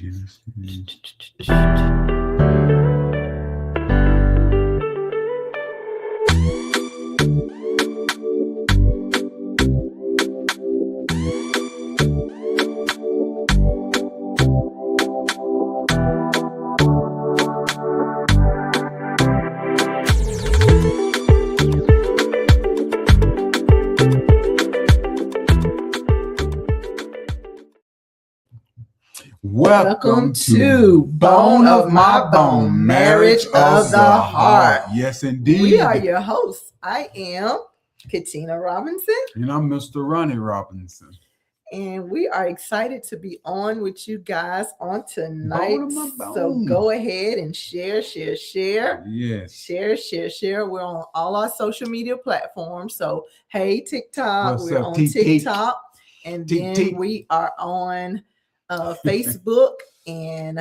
Yes. Welcome to Bone of My Bone, Marriage of the Heart. Yes, indeed. We are your hosts. I am Katina Robinson. And I'm Mr. Ronnie Robinson. And we are excited to be on with you guys on tonight. Bone of my bone. So go ahead and share. Yes. Share. We're on all our social media platforms. So, hey, TikTok. What's we're up, on T-T? TikTok. And T-T. then we are on Facebook and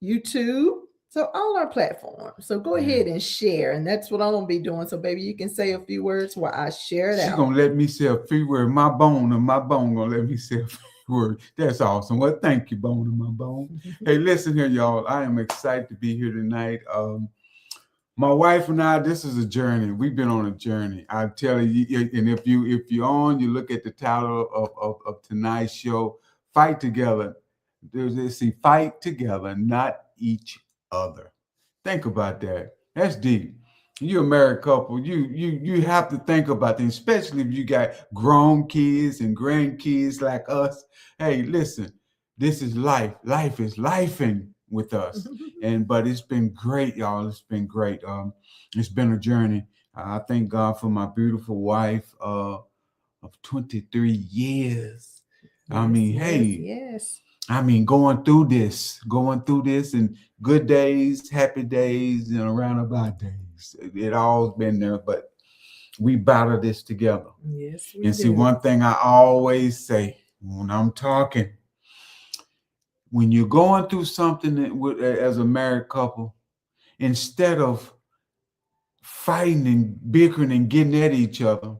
YouTube. So all our platforms. So go ahead and share. And that's what I'm going to be doing. So baby, you can say a few words while I share it out. She's going to let me say a few words. My bone going to let me say a few words. That's awesome. Well, thank you, Bone of My Bone. Hey, listen here, y'all. I am excited to be here tonight. My wife and I, this is a journey. We've been on a journey. I'm telling you, and if you're on, you look at the title of tonight's show, Fight Together. Fight together, not each other. Think about that. That's deep. You're a married couple. You have to think about things, especially if you got grown kids and grandkids like us. Hey, listen, this is life. Life is lifing with us. But it's been great, y'all. It's been great. It's been a journey. I thank God for my beautiful wife of 23 years. Yes. I mean, going through this and good days, happy days, and roundabout days. It all's been there, but we battle this together. Yes, we and do. See, one thing I always say when I'm talking, when you're going through something as a married couple, instead of fighting and bickering and getting at each other,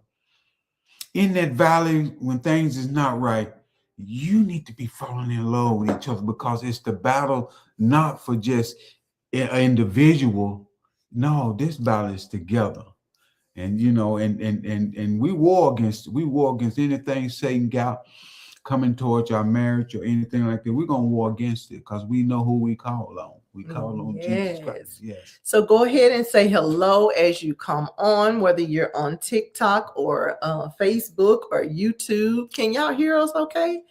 in that valley when things is not right, you need to be falling in love with each other, because it's the battle not for just an individual. No, this battle is together. And and we war against anything Satan got coming towards our marriage or anything like that. We're gonna war against it because we know who we call on. We call on Jesus Christ. Yes. So go ahead and say hello as you come on, whether you're on TikTok or Facebook or YouTube. Can y'all hear us okay?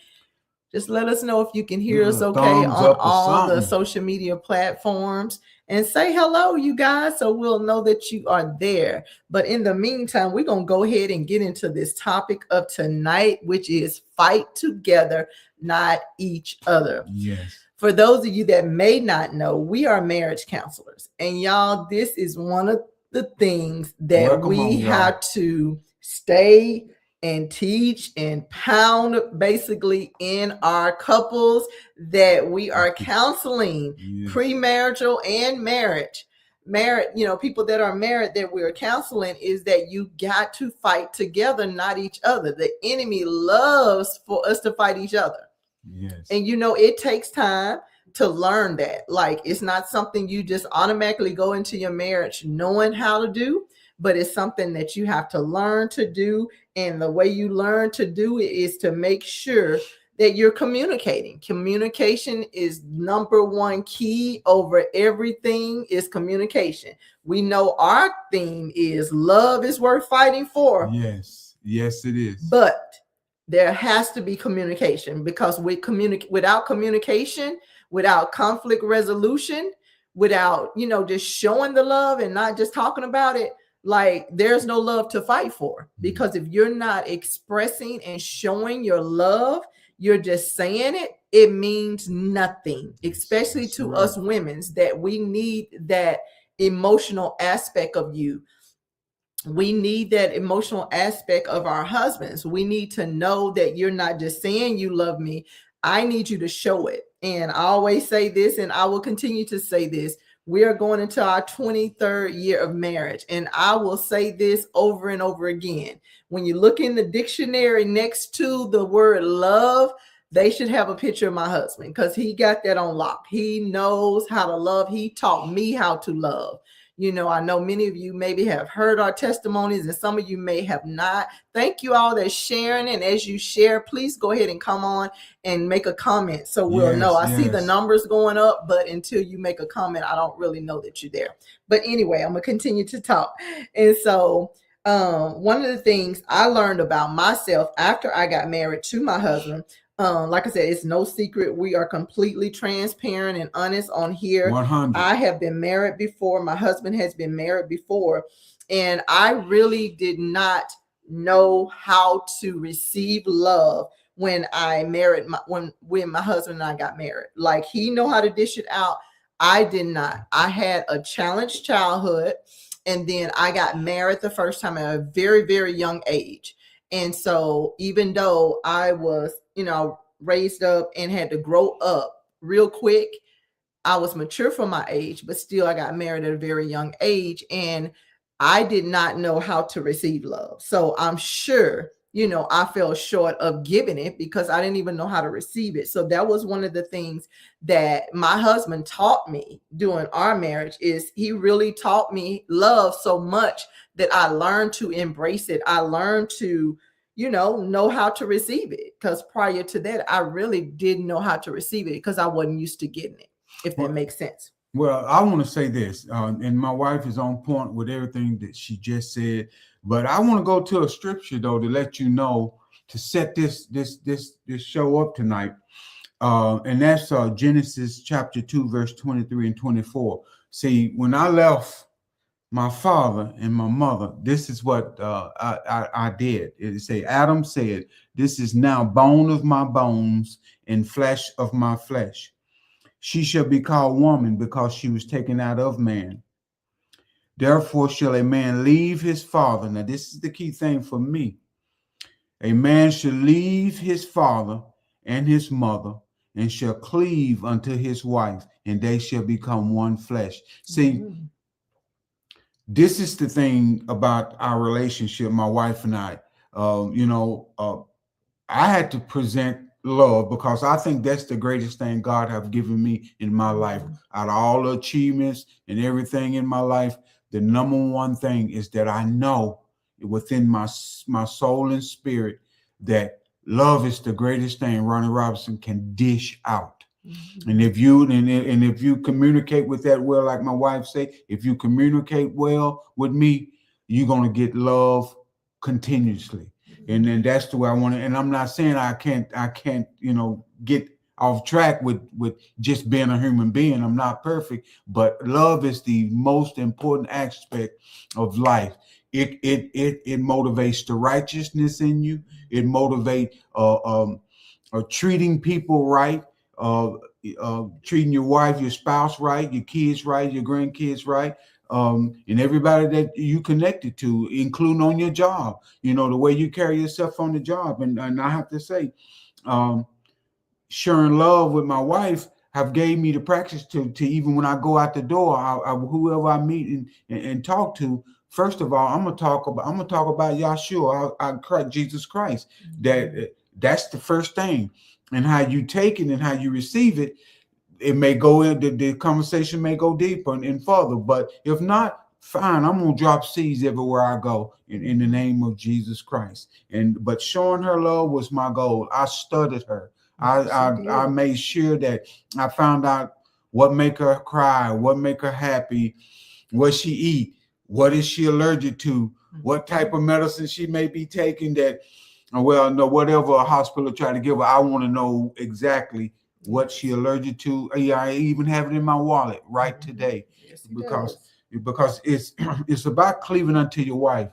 Just let us know if you can hear us okay on all the social media platforms, and say hello, you guys, so we'll know that you are there. But in the meantime, we're going to go ahead and get into this topic of tonight, which is fight together, not each other. Yes. For those of you that may not know, we are marriage counselors. And y'all, this is one of the things that we have to stay and teach and pound basically in our couples that we are counseling, premarital and marriage. People that are married that we're counseling, is that you got to fight together, not each other. The enemy loves for us to fight each other. Yes. And it takes time to learn that. Like, it's not something you just automatically go into your marriage knowing how to do, but it's something that you have to learn to do. And the way you learn to do it is to make sure that you're communicating. Communication is number one key over everything, is communication. We know our theme is love is worth fighting for. Yes, it is. But there has to be communication, because without communication, without conflict resolution, without, just showing the love and not just talking about it, like, there's no love to fight for. Because if you're not expressing and showing your love, you're just saying it, it means nothing, especially to us women, that we need that emotional aspect of you. We need that emotional aspect of our husbands. We need to know that you're not just saying you love me. I need you to show it. And I always say this, and I will continue to say this. We are going into our 23rd year of marriage. And I will say this over and over again. When you look in the dictionary next to the word love, they should have a picture of my husband because he got that on lock. He knows how to love. He taught me how to love. You know, I know many of you maybe have heard our testimonies and some of you may have not. Thank you all that's sharing. And as you share, please go ahead and come on and make a comment so we'll know. I see the numbers going up, but until you make a comment, I don't really know that you're there. But anyway, I'm going to continue to talk. And so one of the things I learned about myself after I got married to my husband, like I said, it's no secret. We are completely transparent and honest on here. 100. I have been married before. My husband has been married before. And I really did not know how to receive love when I married when my husband and I got married. Like, he know how to dish it out. I did not. I had a challenged childhood. And then I got married the first time at a very, very young age. And so even though I was, you know, raised up and had to grow up real quick, I was mature for my age, but still I got married at a very young age and I did not know how to receive love. So I'm sure, you know, I fell short of giving it because I didn't even know how to receive it. So that was one of the things that my husband taught me during our marriage. Is he really taught me love so much that I learned to embrace it. I learned to, you know how to receive it, because prior to that, I really didn't know how to receive it because I wasn't used to getting it, if that makes sense. Well, I want to say this, and my wife is on point with everything that she just said, but I want to go to a scripture though to let you know, to set this show up tonight, and that's Genesis chapter 2, verse 23 and 24. See, when I left my father and my mother, this is what I did. It say, Adam said, "This is now bone of my bones and flesh of my flesh. She shall be called woman because she was taken out of man. Therefore shall a man leave his father." Now, this is the key thing for me. "A man shall leave his father and his mother and shall cleave unto his wife, and they shall become one flesh." See, this is the thing about our relationship, my wife and I. I had to present love because I think that's the greatest thing God have given me in my life. Out of all the achievements and everything in my life, the number one thing is that I know within my soul and spirit that love is the greatest thing Ronnie Robinson can dish out. And if you communicate with that well, like my wife say, if you communicate well with me, you're gonna get love continuously. And then that's the way I want to. And I'm not saying I can't, get off track with just being a human being. I'm not perfect, but love is the most important aspect of life. It motivates the righteousness in you. It motivates treating people right, treating your wife, your spouse right, your kids right, your grandkids right. And everybody that you connected to, including on your job, the way you carry yourself on the job. And I have to say, sharing love with my wife have gave me the practice to even when I go out the door, whoever I meet and talk to, first of all, I'm gonna talk about Yahshua, Jesus Christ. That's the first thing, and how you take it and how you receive it. It may go in, the conversation may go deeper and further, but if not, fine. I'm gonna drop seeds everywhere I go in the name of Jesus Christ. But showing her love was my goal. I studied her. I made sure that I found out what make her cry, what make her happy, what she eat, what is she allergic to, what type of medicine she may be taking. That, well, no, whatever a hospital try to give her, I want to know exactly what she allergic to. Yeah, I even have it in my wallet right today. Yes, because it's about cleaving unto your wife.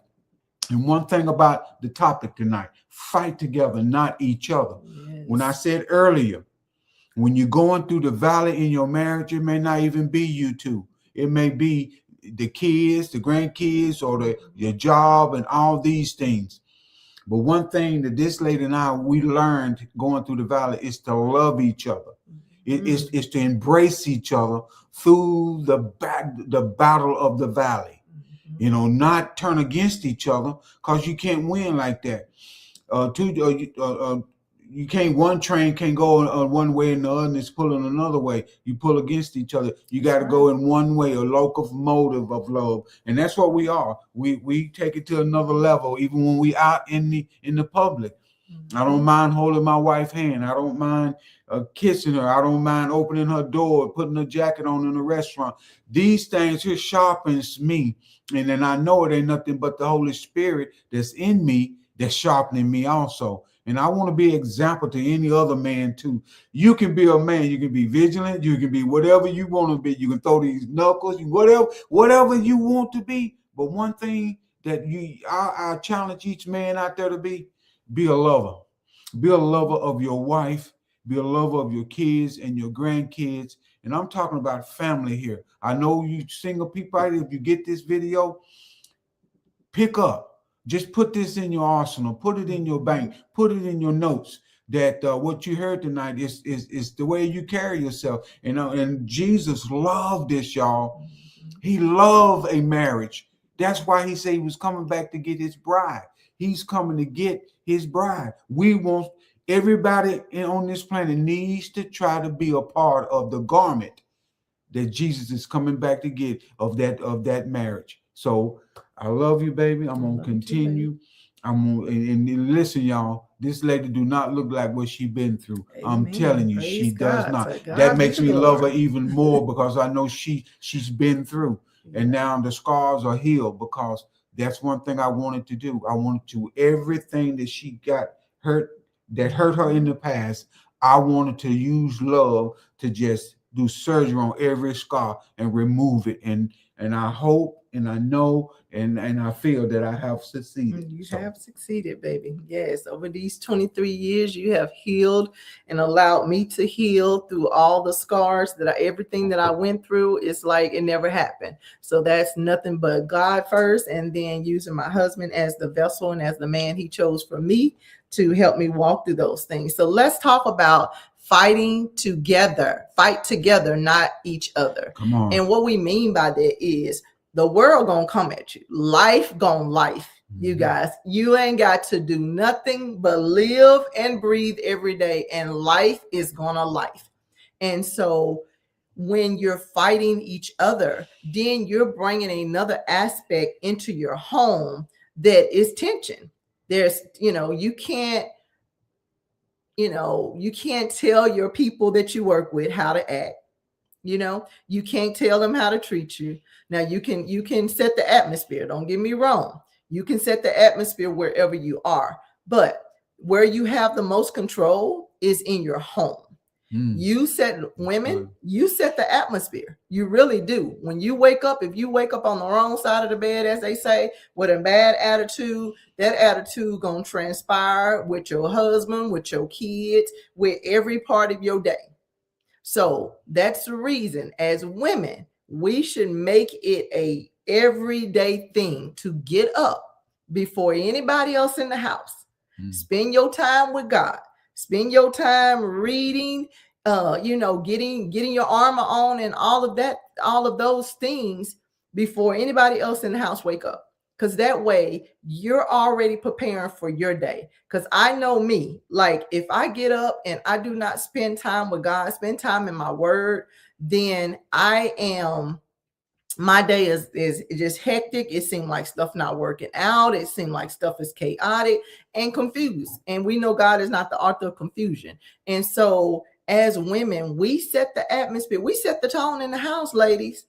And one thing about the topic tonight: fight together, not each other. Yes. When I said earlier, when you're going through the valley in your marriage, it may not even be you two. It may be the kids, the grandkids, or your job, and all these things. But one thing that this lady and I, we learned going through the valley is to love each other. It's to embrace each other through the battle of the valley. Not turn against each other, because you can't win like that. you can't, one train can't go on one way and the other is pulling another way. You pull against each other. You got to go in one way, a locomotive of love, and that's what we are. We take it to another level, even when we out in the public. I don't mind holding my wife's hand. I don't mind kissing her. I don't mind opening her door, putting a jacket on in a restaurant. These things here sharpens me, and then I know it ain't nothing but the Holy Spirit that's in me that's sharpening me also. And I want to be an example to any other man too. You can be a man. You can be vigilant. You can be whatever you want to be. You can throw these knuckles. Whatever you want to be. But one thing that I challenge each man out there to be a lover. Be a lover of your wife. Be a lover of your kids and your grandkids. And I'm talking about family here. I know you single people out there, if you get this video, pick up. Just put this in your arsenal. Put it in your bank. Put it in your notes. That what you heard tonight is the way you carry yourself. And Jesus loved this, y'all. He loved a marriage. That's why he said he was coming back to get his bride. He's coming to get his bride. We want everybody on this planet needs to try to be a part of the garment that Jesus is coming back to get of that marriage. So I love you, baby. I'm gonna continue. I'm gonna and listen, y'all. This lady do not look like what she been through. Amen. I'm telling you, she does not. That makes me love her even more because I know she's been through, and now the scars are healed because that's one thing I wanted to do. I wanted to everything that she got hurt that hurt her in the past. I wanted to use love to just do surgery on every scar and remove it. And I hope and I know and I feel that I have succeeded. You have succeeded, baby. Yes. Over these 23 years, you have healed and allowed me to heal through all the scars everything that I went through. It's like it never happened. So that's nothing but God first, and then using my husband as the vessel and as the man he chose for me to help me walk through those things. So let's talk about fighting together. Fight together, not each other. Come on. And what we mean by that is the world gonna come at you. Life gonna life. You guys, you ain't got to do nothing but live and breathe every day, and life is gonna life. And so when you're fighting each other, then you're bringing another aspect into your home that is tension. There's, you can't tell your people that you work with how to act. You can't tell them how to treat you. Now you can set the atmosphere. Don't get me wrong. You can set the atmosphere wherever you are, but where you have the most control is in your home. You set you set the atmosphere. You really do. When you wake up, if you wake up on the wrong side of the bed, as they say, with a bad attitude, that attitude gonna transpire with your husband, with your kids, with every part of your day. So that's the reason, as women, we should make it a everyday thing to get up before anybody else in the house. Spend your time with God. Spend your time reading, getting your armor on and all of that, all of those things before anybody else in the house wake up. Because that way you're already preparing for your day. Because I know me, like if I get up and I do not spend time with God, spend time in my word, then my day is just hectic. It seems like stuff not working out. It seems like stuff is chaotic and confused. And we know God is not the author of confusion. And so as women, we set the atmosphere. We set the tone in the house, ladies.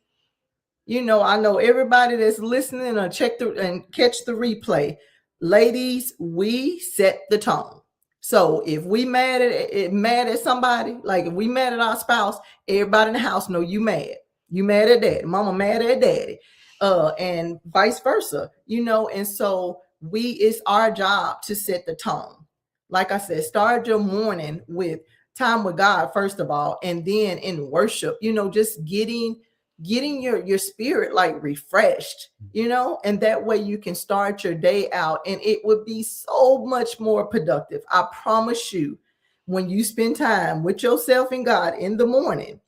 I know everybody that's listening or catch the replay. Ladies, we set the tone. So if we mad at somebody, like if we mad at our spouse, everybody in the house know you mad. You mad at daddy, mama mad at daddy, and vice versa, and so it's our job to set the tone. Like I said, start your morning with time with God, first of all, and then in worship, just getting your spirit like refreshed, and that way you can start your day out and it would be so much more productive. I promise you, when you spend time with yourself and God in the morning,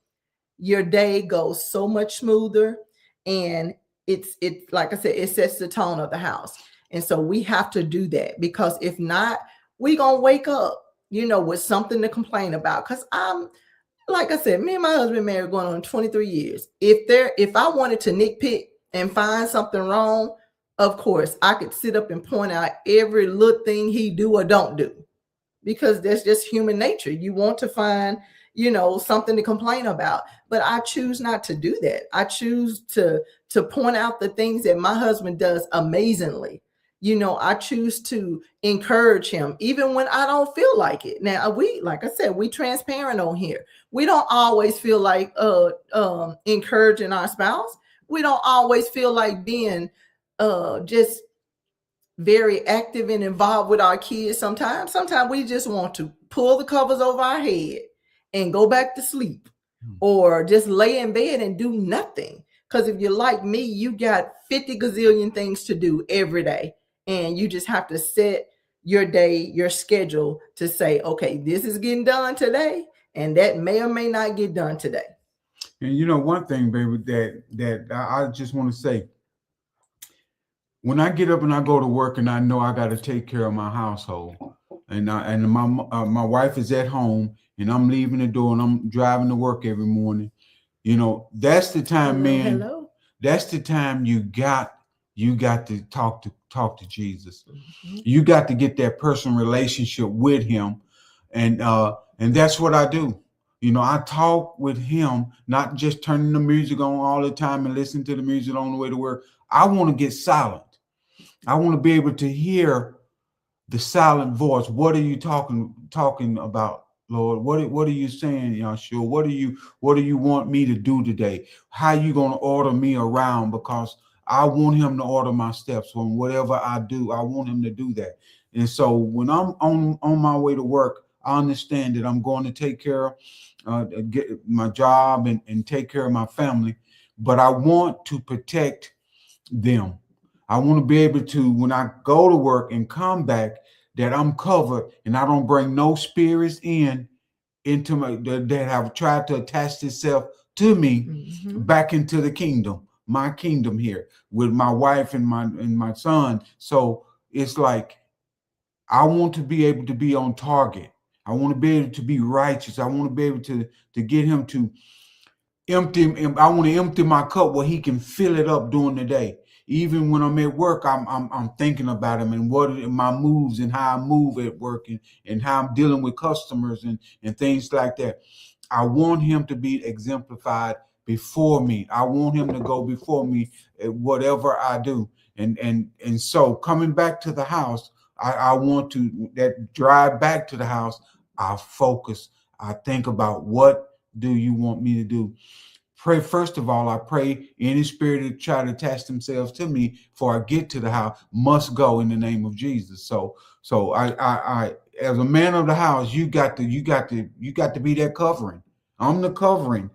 your day goes so much smoother, and it's like I said, it sets the tone of the house. And so we have to do that, because if not, we gonna wake up with something to complain about. Because I'm, like I said, me and my husband married going on 23 years. If I wanted to nitpick and find something wrong, of course, I could sit up and point out every little thing he do or don't do, because that's just human nature. You want to find, something to complain about. But I choose not to do that. I choose to point out the things that my husband does amazingly. I choose to encourage him even when I don't feel like it. Now, like I said, we transparent on here. We don't always feel like encouraging our spouse. We don't always feel like being just very active and involved with our kids. Sometimes we just want to pull the covers over our head and go back to sleep, or just lay in bed and do nothing. Because if you're like me, you got 50 gazillion things to do every day, and you just have to set your day, your schedule, to say, okay, this is getting done today, and that may or may not get done today. And one thing, baby, that I just want to say, when I get up and I go to work and I know I got to take care of my household, and my wife is at home and I'm leaving the door and I'm driving to work every morning, that's the time, man. Hello. That's the time you got to talk to Jesus. Mm-hmm. You got to get that personal relationship with him, and that's what I do. I talk with him, not just turning the music on all the time and listen to the music on the way to work. I want to get silent. I want to be able to hear the silent voice. What are you talking about, Lord? What are you saying, Yahshua? What do you want me to do today? How you going to order me around? Because I want him to order my steps. On whatever I do, I want him to do that. And so when I'm on my way to work, I understand that I'm going to take care of get my job and take care of my family, but I want to protect them. I want to be able to, when I go to work and come back, that I'm covered and I don't bring no spirits into that have tried to attach itself to me, back into the kingdom, my kingdom here with my wife and my son. So it's like, I want to be able to be on target. I want to be able to be righteous. I want to be able to get him to empty. I want to empty my cup where he can fill it up during the day. Even when I'm at work, I'm thinking about him and what are my moves and how I move at work and how I'm dealing with customers and things like that. I want him to be exemplified before me. I want him to go before me at whatever I do. And so coming back to the house, I want to, that drive back to the house, I focus. I think about, what do you want me to do? Pray, first of all, I pray any spirit that try to attach themselves to me before I get to the house must go in the name of Jesus. So I as a man of the house, you got to be that covering. I'm the covering.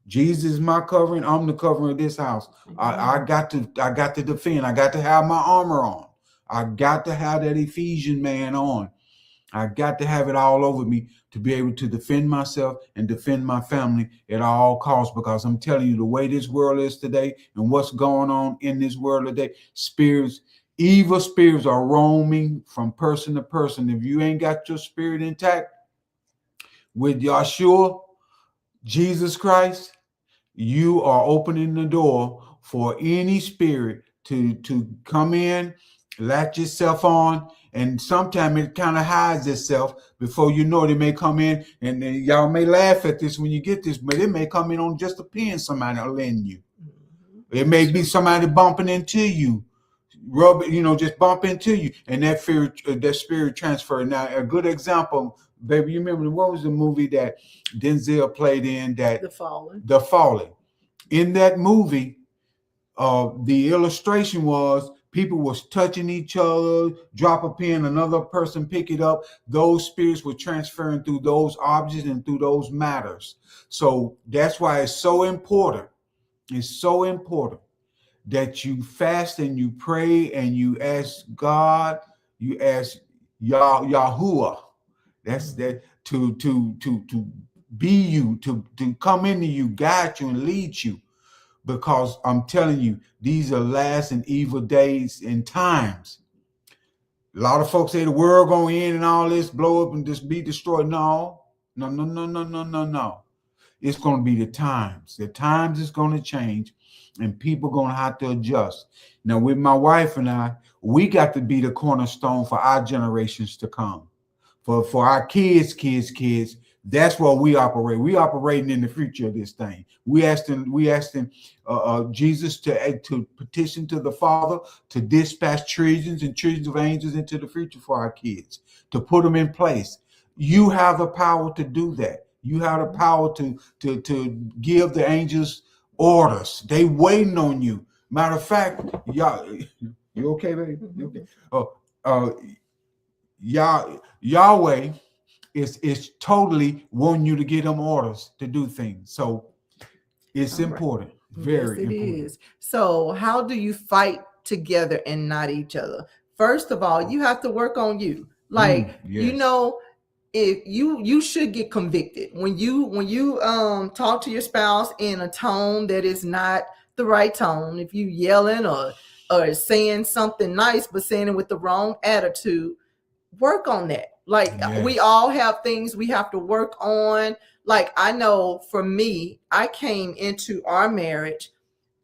Jesus is my covering. I'm the covering of this house. I got to defend. I got to have my armor on. I got to have that Ephesian man on. I got to have it all over me to be able to defend myself and defend my family at all costs, because I'm telling you, the way this world is today and what's going on in this world today, evil spirits are roaming from person to person. If you ain't got your spirit intact with Yahshua, Jesus Christ, you are opening the door for any spirit to come in, latch itself on, and sometimes it kind of hides itself. Before you know it, it may come in, and y'all may laugh at this when you get this, but it may come in on just a pin somebody will lend you. It may be somebody bumping into you, just bump into you, and that spirit transfer. Now, a good example, baby, you remember, what was the movie that Denzel played in? That The Fallen. In that movie, the illustration was people was touching each other, drop a pin, another person pick it up. Those spirits were transferring through those objects and through those matters. So that's why it's so important. It's so important that you fast and you pray and you ask God, you ask Yahuwah. That's that to be you, to come into you, guide you, and lead you. Because I'm telling you, these are last and evil days and times. A lot of folks say the world going in and all this, blow up and just be destroyed. No. It's going to be the times. The times is going to change, and people going to have to adjust. Now, with my wife and I, we got to be the cornerstone for our generations to come. For our kids. That's what we operate. We operating in the future of this thing. We asking Jesus to petition to the Father to dispatch trillions and trillions of angels into the future for our kids, to put them in place. You have the power to do that. You have the power to give the angels orders. They waiting on you. Matter of fact, y'all, you okay, baby? You okay? Yahweh is totally wanting you to get them orders to do things. So it's important. Very important. Is. So how do you fight together and not each other? First of all, you have to work on you. Like, yes. You know, if you should get convicted when you talk to your spouse in a tone that is not the right tone. If you yelling or saying something nice but saying it with the wrong attitude, work on that. Like, yes. We all have things we have to work on. Like, I know for me, I came into our marriage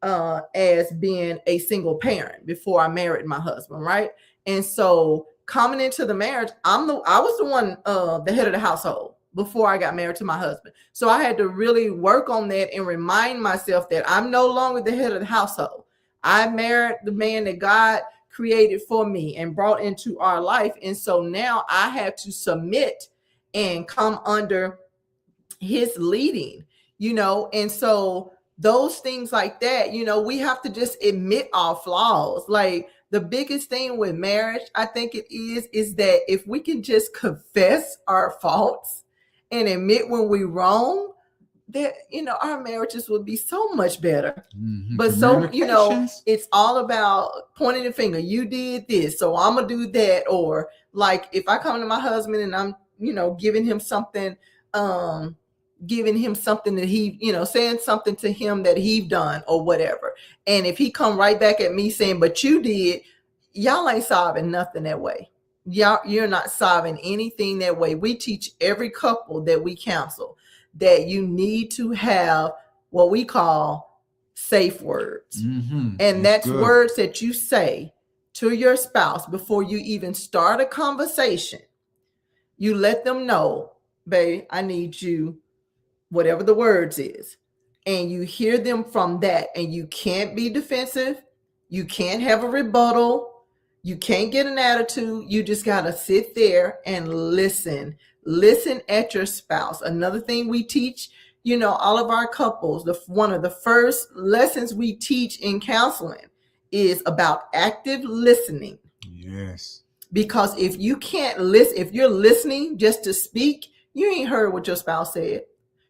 as being a single parent before I married my husband, right? And so coming into the marriage, I was the one, the head of the household before I got married to my husband. So I had to really work on that and remind myself that I'm no longer the head of the household. I married the man that God created for me and brought into our life. And so now I have to submit and come under his leading, you know. And so those things like that, you know, we have to just admit our flaws. Like, the biggest thing with marriage, I think it is that if we can just confess our faults and admit when we're wrong, that, you know, our marriages would be so much better. Mm-hmm. But so, you know, it's all about pointing the finger. You did this, so I'm gonna do that. Or like, if I come to my husband and I'm, you know, giving him something that he, you know, saying something to him that he've done or whatever. And if he come right back at me saying, but you did, y'all ain't solving nothing that way. You're not solving anything that way. We teach every couple that we counsel that you need to have what we call safe words. Mm-hmm. And that's words that you say to your spouse before you even start a conversation. You let them know, babe, I need you, whatever the words is. And you hear them from that, and you can't be defensive. You can't have a rebuttal. You can't get an attitude. You just got to sit there and listen. Listen at your spouse. Another thing we teach, you know, all of our couples, one of the first lessons we teach in counseling is about active listening. Yes. Because if you can't listen, if you're listening just to speak, you ain't heard what your spouse said.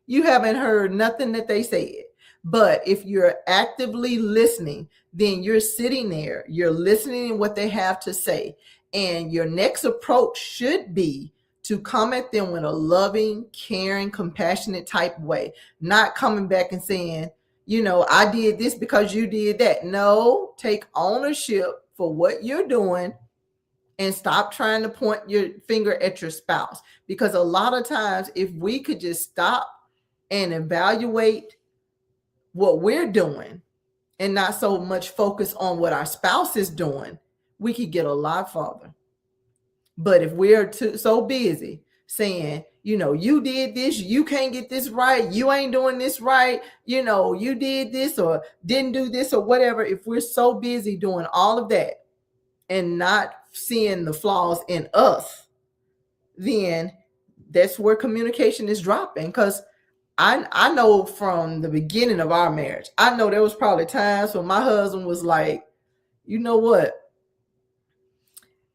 You haven't heard nothing that they said. But if you're actively listening, then you're sitting there, you're listening to what they have to say. And your next approach should be to come at them with a loving, caring, compassionate type way, not coming back and saying, you know, I did this because you did that. No, take ownership for what you're doing and stop trying to point your finger at your spouse. Because a lot of times, if we could just stop and evaluate what we're doing and not so much focus on what our spouse is doing, we could get a lot farther. But if we're so busy saying, you know, you did this, you can't get this right, you ain't doing this right, you know, you did this or didn't do this or whatever, if we're so busy doing all of that and not seeing the flaws in us, then that's where communication is dropping. Because I know from the beginning of our marriage, I know there was probably times when my husband was like, you know what?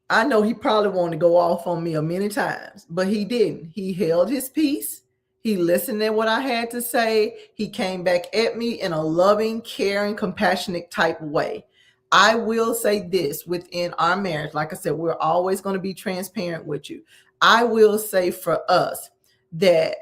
I know he probably wanted to go off on me many times, but he didn't. He held his peace. He listened to what I had to say. He came back at me in a loving, caring, compassionate type way. I will say this within our marriage. Like I said, we're always going to be transparent with you. I will say for us that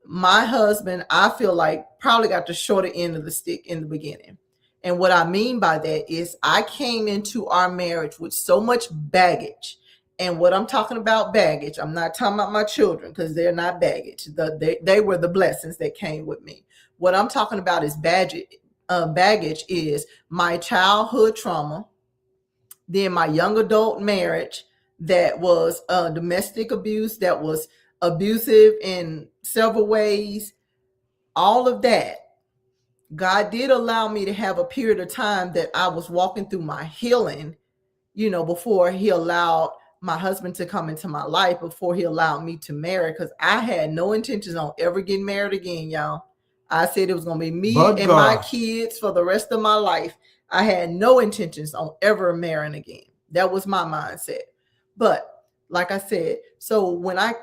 my husband, I feel like, probably got the shorter end of the stick in the beginning. And what I mean by that is I came into our marriage with so much baggage And what I'm talking about baggage, I'm not talking about my children because they're not baggage. They were the blessings that came with me. What I'm talking about is baggage is my childhood trauma, then my young adult marriage that was domestic abuse, that was abusive in several ways. All of that, God did allow me to have a period of time that I was walking through my healing, before he allowed my husband to come into my life, before he allowed me to marry, because I had no intentions on ever getting married again, y'all. I said it was going to be me and my kids for the rest of my life. I had no intentions on ever marrying again. That was my mindset. But like I said, so when I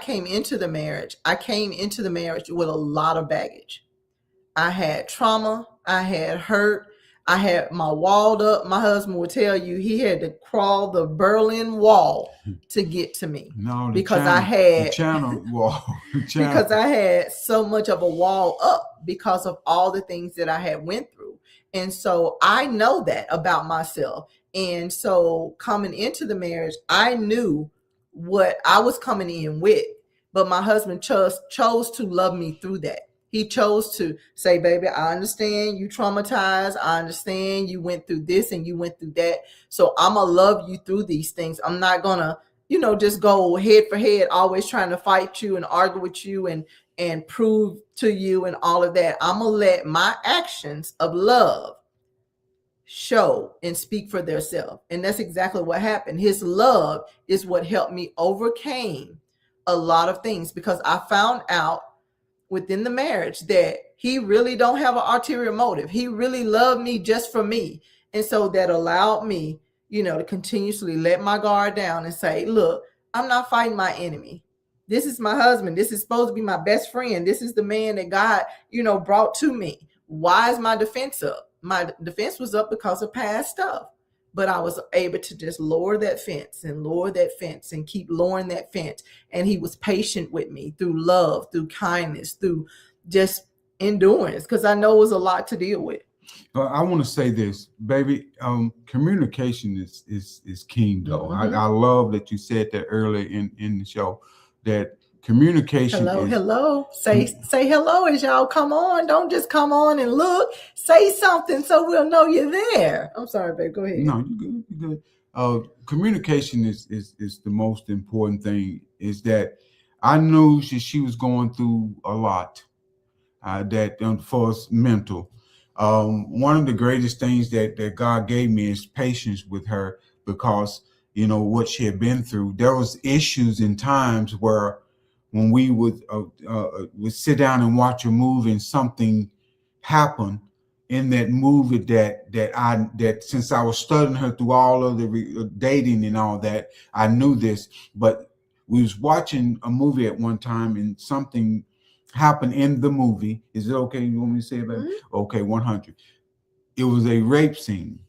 came into the marriage, with a lot of baggage. I had trauma, I had hurt, I had my walled up. My husband would tell you he had to crawl the Berlin Wall to get to me. No, because I had the channel wall. Because I had so much of a wall up because of all the things that I had went through. And so I know that about myself. And so coming into the marriage, I knew what I was coming in with, but my husband chose to love me through that. He chose to say, baby, I understand you traumatized. I understand you went through this and you went through that. So I'm going to love you through these things. I'm not going to, just go head for head, always trying to fight you and argue with you and prove to you and all of that. I'm going to let my actions of love show and speak for themselves. And that's exactly what happened. His love is what helped me overcame a lot of things, because I found out within the marriage that he really don't have an ulterior motive. He really loved me just for me. And so that allowed me, to continuously let my guard down and say, look, I'm not fighting my enemy. This is my husband. This is supposed to be my best friend. This is the man that God, brought to me. Why is my defense up? My defense was up because of past stuff. But I was able to just lower that fence and keep lowering that fence. And he was patient with me through love, through kindness, through just endurance, because I know it was a lot to deal with. I want to say this, baby. Communication is king, though. Mm-hmm. I love that you said that earlier in the show, that communication. Hello. Say hello as y'all come on. Don't just come on and look. Say something so we'll know you're there. I'm sorry, babe. Go ahead. No, you're good. Communication is the most important thing. Is that I knew she was going through a lot. That for us mental. One of the greatest things that God gave me is patience with her, because what she had been through. There was issues and times where when we would sit down and watch a movie and something happened in that movie that since I was studying her through all of the dating and all that, I knew this. But we was watching a movie at one time and something happened in the movie. Is it okay? You want me to say it, baby? Mm-hmm. Okay, 100. It was a rape scene.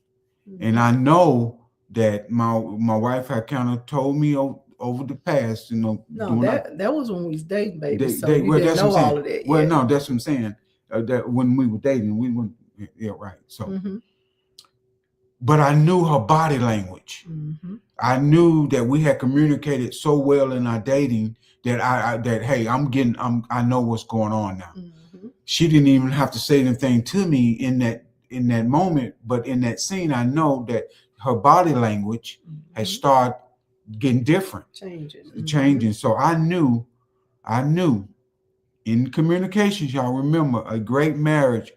Mm-hmm. And I know that my wife had kind of told me over the past, No, that was when we was dating, baby. You didn't know all of that. Well, no, that's what I'm saying. That when we were dating, we weren't. Yeah, right. So, mm-hmm. But I knew her body language. Mm-hmm. I knew that we had communicated so well in our dating that I know what's going on now. Mm-hmm. She didn't even have to say anything to me in that moment, but in that scene, I know that her body language mm-hmm. has started getting different, changing. Mm-hmm. So I knew in communications, y'all remember, a great marriage,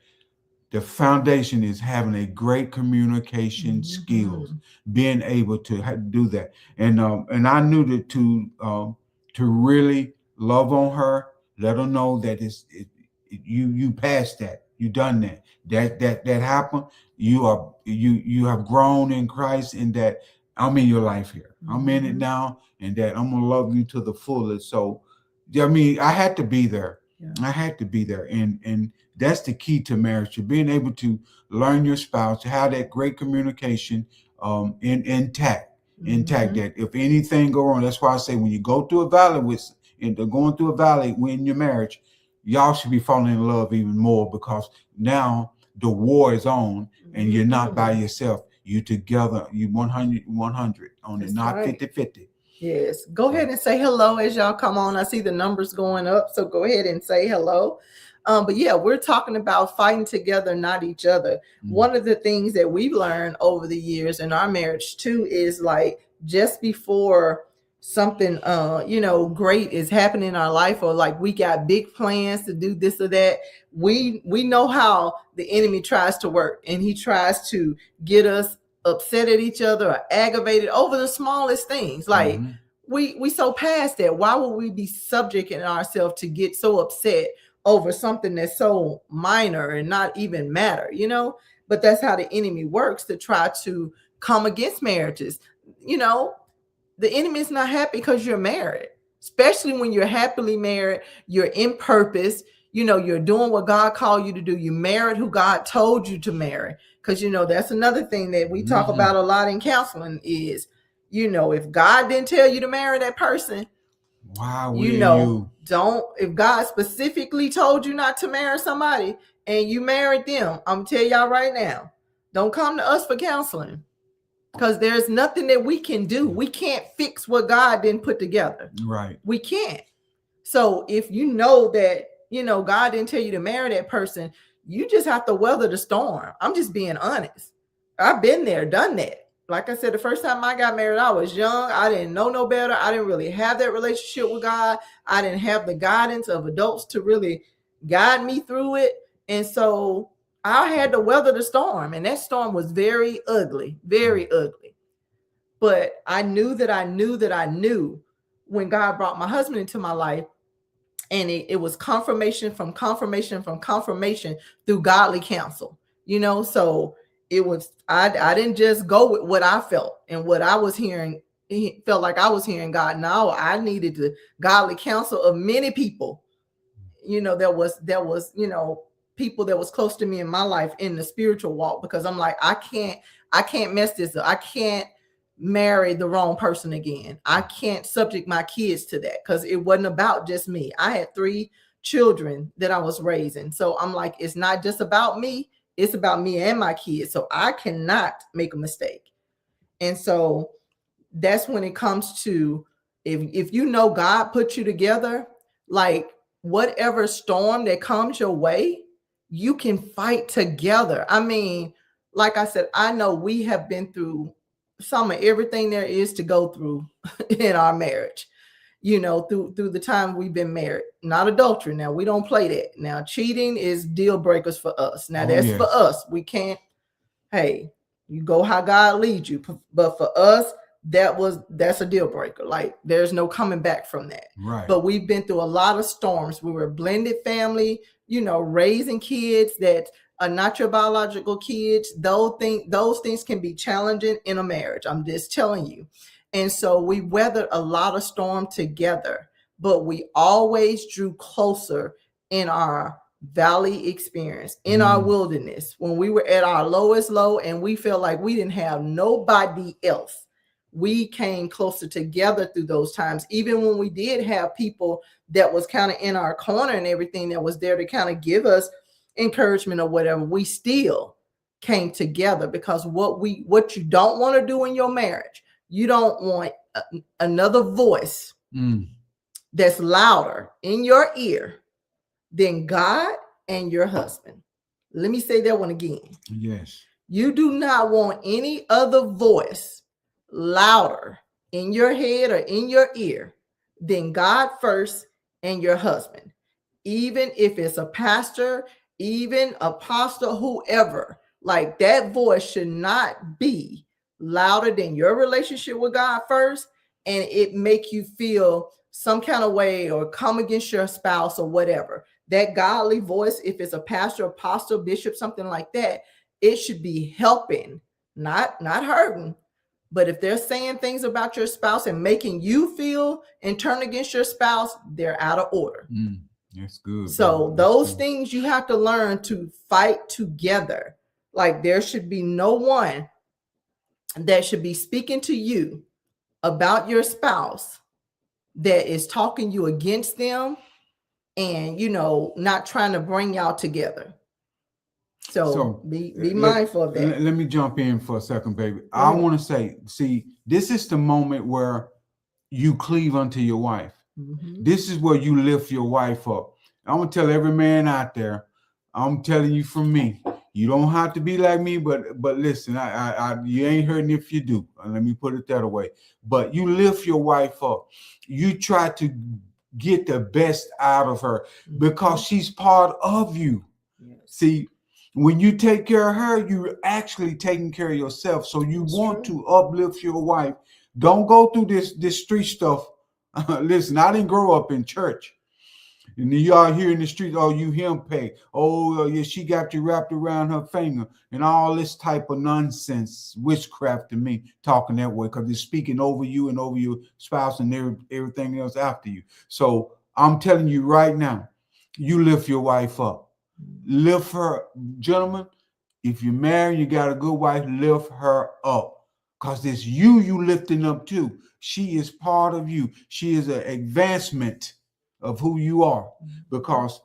the foundation is having a great communication mm-hmm. skills, being able to do that. And I knew that to really love on her, let her know that you passed that, you done that happened. You have grown in Christ, and that I'm in your life here. Mm-hmm. I'm in it now, and that I'm gonna love you to the fullest. So, I mean, I had to be there. Yeah. I had to be there, and that's the key to marriage, to being able to learn your spouse, to have that great communication, intact. Mm-hmm. That if anything go wrong, that's why I say when you go through a valley going through a valley in your marriage, y'all should be falling in love even more, because now the war is on, and you're not by yourself. You together, you 100, 100 on it, not right. 50-50. Yes. Go ahead and say hello as y'all come on. I see the numbers going up, so go ahead and say hello. But yeah, we're talking about fighting together, not each other. One of the things that we've learned over the years in our marriage too is like just before something great is happening in our life, or like we got big plans to do this or that, we know how the enemy tries to work, and he tries to get us upset at each other or aggravated over the smallest things. Like we so past that. Why would we be subjecting ourselves to get so upset over something that's so minor and not even matter, But that's how the enemy works, to try to come against marriages. The enemy is not happy because you're married, especially when you're happily married, you're in purpose, you're doing what God called you to do. You married who God told you to marry. Because, that's another thing that we talk about a lot in counseling is, if God didn't tell you to marry that person, why will you? Don't, if God specifically told you not to marry somebody and you married them, I'm tell y'all right now, don't come to us for counseling, because there's nothing that we can do. We can't fix what God didn't put together. Right. We can't. So if you know that, God didn't tell you to marry that person, you just have to weather the storm. I'm just being honest. I've been there, done that. Like I said, the first time I got married, I was young. I didn't know no better. I didn't really have that relationship with God. I didn't have the guidance of adults to really guide me through it. And so I had to weather the storm. And that storm was very ugly, very ugly. But I knew that I knew when God brought my husband into my life. And it was confirmation from confirmation from confirmation through godly counsel, so it was, I didn't just go with what I felt and what I was hearing. He felt like I was hearing God. No, I needed the godly counsel of many people, there was people that was close to me in my life in the spiritual walk, because I'm like, I can't mess this up. I can't marry the wrong person again. I can't subject my kids to that, because it wasn't about just me. I had 3 children that I was raising. So I'm like, it's not just about me. It's about me and my kids. So I cannot make a mistake. And so that's when it comes to, if God put you together, like whatever storm that comes your way, you can fight together. I mean, like I said, I know we have been through some of everything there is to go through in our marriage, through the time we've been married. Not adultery. Now, we don't play that. Now, cheating is deal breakers for us. Now, that's for us. We can't, hey, you go how God leads you. But for us, that's a deal breaker. Like, there's no coming back from that. Right. But we've been through a lot of storms. We were a blended family, raising kids that are not your biological kids. Those things can be challenging in a marriage. I'm just telling you. And so we weathered a lot of storm together, but we always drew closer in our valley experience, in our wilderness, when we were at our lowest low and we felt like we didn't have nobody else. We came closer together through those times, even when we did have people that was kind of in our corner and everything, that was there to kind of give us encouragement or whatever. We still came together, because what you don't want to do in your marriage, you don't want another voice that's louder in your ear than God and your husband. Let me say that one again. Yes. You do not want any other voice louder in your head or in your ear than God first and your husband. Even if it's a pastor, even apostle, whoever, like that voice should not be louder than your relationship with God first, and it make you feel some kind of way or come against your spouse or whatever. That godly voice, if it's a pastor, apostle, bishop, something like that, it should be helping, not hurting. But if they're saying things about your spouse and making you feel and turn against your spouse, they're out of order. That's good. So those things you have to learn to fight together. Like, there should be no one that should be speaking to you about your spouse that is talking you against them and, not trying to bring y'all together. So be mindful of that. Let me jump in for a second, baby. Go I ahead. want to say, see, this is the moment where you cleave unto your wife. Mhm. This is where you lift your wife up. I'm gonna tell every man out there, I'm telling you from me, you don't have to be like me, but listen, you ain't hurting if you do. Let me put it that way. But you lift your wife up. You try to get the best out of her because she's part of you. Yes. See, when you take care of her, you're actually taking care of yourself. So you want to uplift your wife. Don't go through this street stuff. Listen, I didn't grow up in church. And you all here in the street, oh, you him pay. Oh, yeah, she got you wrapped around her finger and all this type of nonsense, witchcraft to me, talking that way, because it's speaking over you and over your spouse and everything else after you. So I'm telling you right now, you lift your wife up. Lift her, gentlemen. If you're married, you got a good wife, lift her up. Because it's you lifting up too. She is part of you. She is an advancement of who you are, because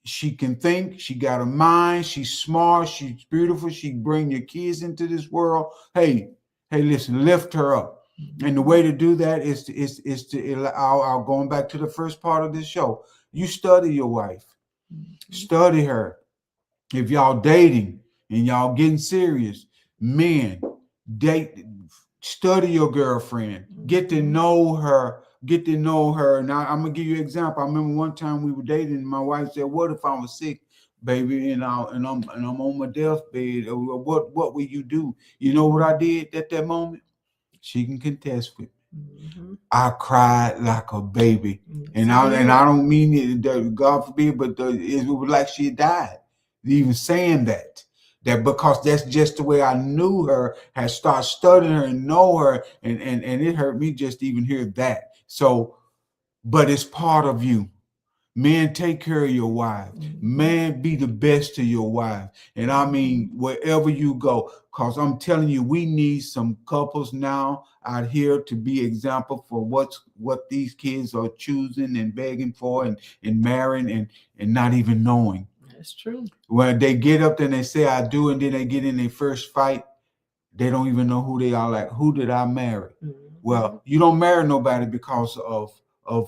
she can think, she got a mind, she's smart, she's beautiful, she bring your kids into this world. Hey, listen, lift her up. And the way to do that is to I'll going back to the first part of this show. You study your wife, study her. If y'all dating and y'all getting serious, men, date, study your girlfriend, get to know her, And I'm gonna give you an example. I remember one time we were dating, and my wife said, "What if I was sick, baby, and I'm on my deathbed? What will you do?" You know what I did at that moment? She can contest with me. I cried like a baby, and I don't mean it, God forbid, but it was like she died. Even saying that because that's just the way I knew her, had started studying her and know her, and it hurt me just to even hear that. So, but it's part of you. Man, take care of your wife. Man, be the best to your wife. And I mean, wherever you go, because I'm telling you, we need some couples now out here to be example for what these kids are choosing and begging for and marrying and not even knowing. That's true. When they get up there and they say I do, and then they get in their first fight, they don't even know who they are. Like, who did I marry? Well, you don't marry nobody because of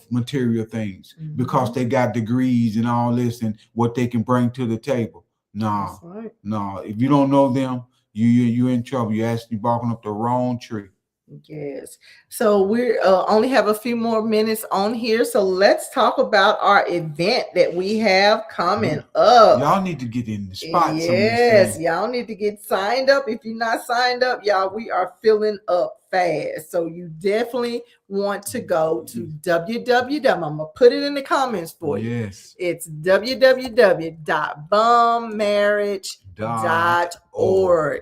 material things, because they got degrees and all this and what they can bring to the table. No, no. If you don't know them, you're in trouble. You're actually barking up the wrong tree. Yes. So we only have a few more minutes on here. So let's talk about our event that we have coming up. Y'all need to get in the spot. Yes, y'all need to get signed up. If you're not signed up, y'all, we are filling up fast. So you definitely want to go to www. I'm going to put it in the comments for you. Yes. It's www.bombmarriage.org.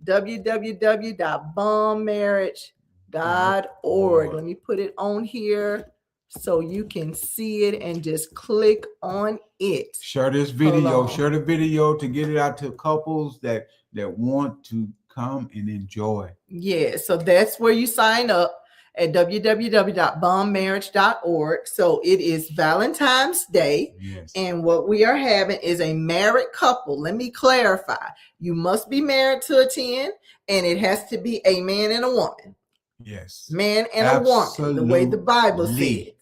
www.bombmarriage.org. Let me put it on here so you can see it and just click on it. Share this video. Share the video to get it out to couples that want to come and enjoy. Yeah, so that's where you sign up at www.bombmarriage.org. So it is Valentine's Day. Yes. And what we are having is a married couple. Let me clarify. You must be married to attend, and it has to be a man and a woman. Yes. Man and a woman, the way the Bible said.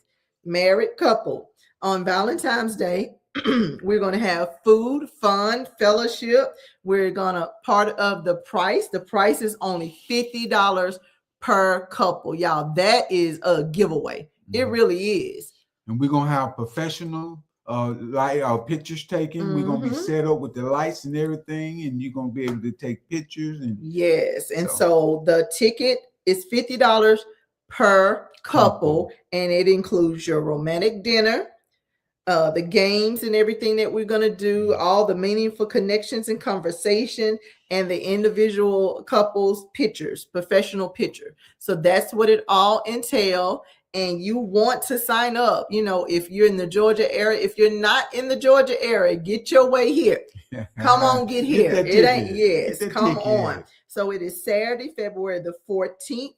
Married couple. On Valentine's Day, we're going to have food, fun, fellowship. We're going to, part of the price is only $50 per couple. Y'all, that is a giveaway. It really is. And we're going to have professional pictures taken. We're going to be set up with the lights and everything, and you're going to be able to take pictures. And yes. And so the ticket is $50 per couple, and it includes your romantic dinner, the games and everything that we're going to do, all the meaningful connections and conversation, and the individual couples pictures, professional picture. So that's what it all entails. And you want to sign up, if you're in the Georgia area. If you're not in the Georgia area, get your way here. Come on, get here. It ain't, yes, come on. So it is Saturday, February the 14th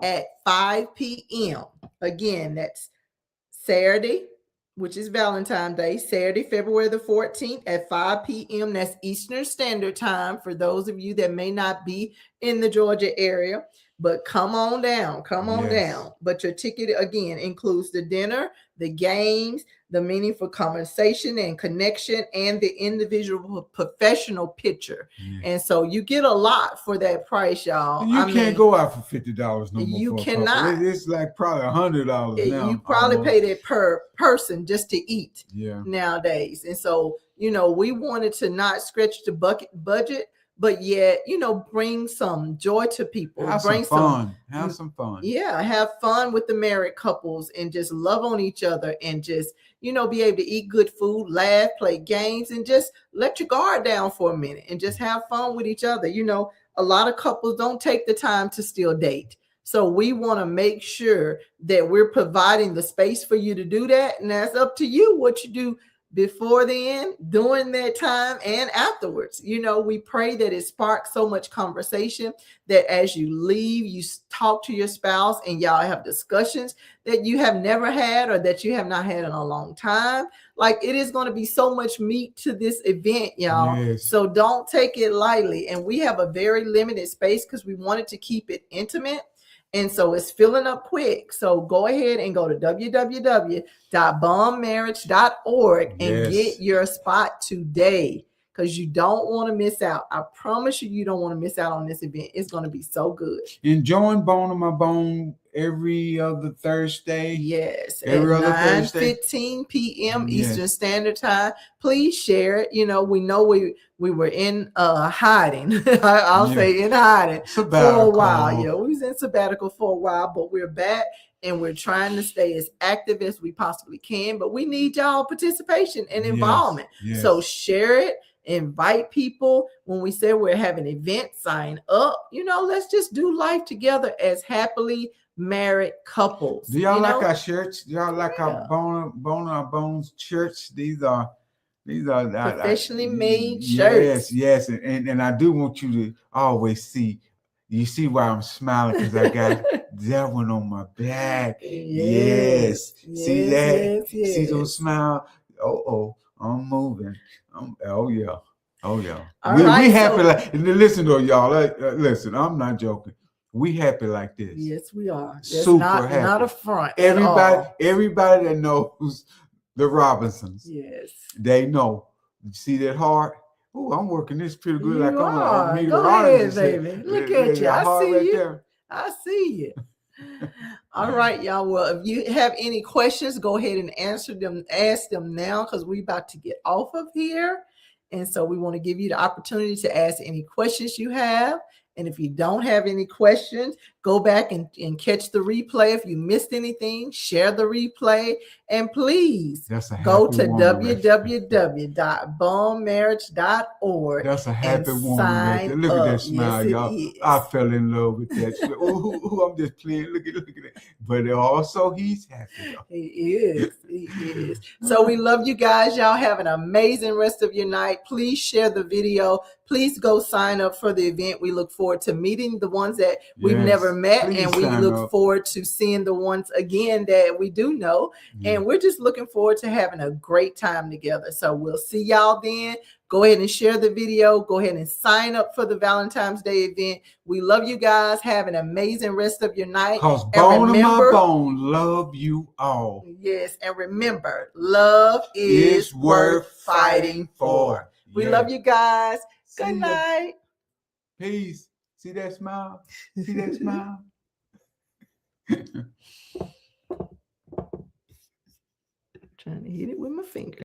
at 5 p.m. Again, that's Saturday, which is Valentine's Day, Saturday, February the 14th at 5 p.m. That's Eastern Standard Time for those of you that may not be in the Georgia area. But come on down, come on down. But your ticket, again, includes the dinner, the games, the meaningful conversation and connection, and the individual professional picture. And so you get a lot for that price, y'all. You can't go out for $50 no more. You cannot. It's like probably $100 now. You probably pay that per person just to eat nowadays. And so, we wanted to not stretch the budget, but yet, bring some joy to people. Have bring some fun. Have some fun. Yeah, have fun with the married couples and just love on each other and just, be able to eat good food, laugh, play games, and just let your guard down for a minute and just have fun with each other. A lot of couples don't take the time to still date. So we want to make sure that we're providing the space for you to do that. And that's up to you what you do before then, during that time, and afterwards. We pray that it sparks so much conversation that as you leave, you talk to your spouse and y'all have discussions that you have never had or that you have not had in a long time. Like, it is going to be so much meat to this event, y'all. Yes. So don't take it lightly. And we have a very limited space because we wanted to keep it intimate. And so it's filling up quick. So go ahead and go to www.bombmarriage.org and get your spot today, because you don't want to miss out. I promise you don't want to miss out on this event. It's going to be so good. And join Bone on My Bone every other Thursday. Yes, every at other Thursday. 9:15 p.m. Eastern Standard Time. Please share it. We know we were in hiding. I'll say in hiding sabbatical for a while. Yeah, we was in sabbatical for a while, but we're back and we're trying to stay as active as we possibly can. But we need y'all participation and involvement. So share it. Invite people. When we say we're having an event, sign up. Let's just do life together as happily married couples. Do y'all like our shirts? Do y'all like our Bone Our Bones shirts? These are professionally made shirts. Yes. And I do want you to always see. You see why I'm smiling, because I got that one on my back. Yes. See that? Yes. See those smile? Oh, I'm moving. Oh yeah. All right, we happy. Listen though, y'all. Listen, I'm not joking. We happy like this. Yes, we are. That's super happy. Not a front. Everybody that knows the Robinsons. Yes. They know. You see that heart? Oh, I'm working this pretty good. Go ahead, baby. Look at you. I see you. I see you. All right, y'all. Well, if you have any questions, go ahead and answer them. Ask them now, because we're about to get off of here. And so we want to give you the opportunity to ask any questions you have. And if you don't have any questions, go back and catch the replay. If you missed anything, share the replay. And please go to www.bombmarriage.org. That's a happy woman. Right. Look at that smile, y'all. I fell in love with that. I'm just playing. Look at that. But also, he's happy, though. He is. So we love you guys. Y'all have an amazing rest of your night. Please share the video. Please go sign up for the event. We look forward to meeting the ones that we've never met, and we look forward to seeing the ones again that we do know. And we're just looking forward to having a great time together. So we'll see y'all then. Go ahead and share the video. Go ahead and sign up for the Valentine's Day event. We love you guys. Have an amazing rest of your night. Because Bone of My Bone love you all. Yes, and remember, love is worth fighting for. We love you guys. Good night. Peace. See that smile? See that smile? Trying to hit it with my finger.